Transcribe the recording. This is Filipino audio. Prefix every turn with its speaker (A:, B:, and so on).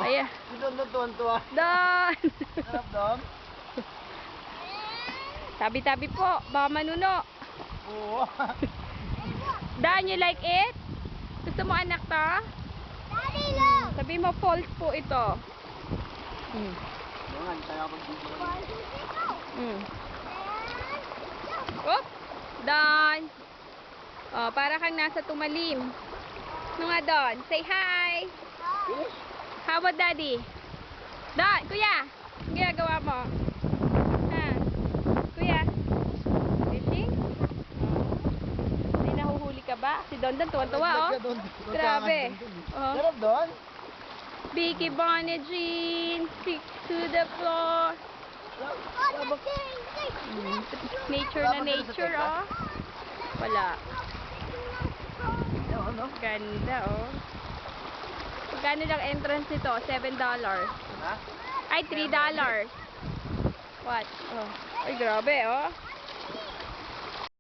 A: Ayan.
B: Si Don tuwan-tuwa.
A: Don!
B: Sarap, Don?
A: Tabi-tabi po. Baka manuno.
B: Oo.
A: Don, you like it? Gusto mo anak to?
C: Daddy, look!
A: Sabi mo false po ito.
B: Doon, tayo pag-video ko.
A: Oop! Don! Oh, para kang nasa tumalim. Ano nga Don? Say hi! How about daddy? Don! Kuya! Ang ginagawa mo? Ha? Kuya? Fishing? May nahuhuli ka ba? Si Don tuwan-tuwa oh. Grabe. Oh.
B: Sarap, Don?
A: Vicky Bonnie Jean, stick to the floor. Nature na nature, oh. Wala. Ganda, oh. Magkano lang entrance nito? $7.
B: Ha?
A: Ay, $3. What? Oh. Ay, grabe, oh.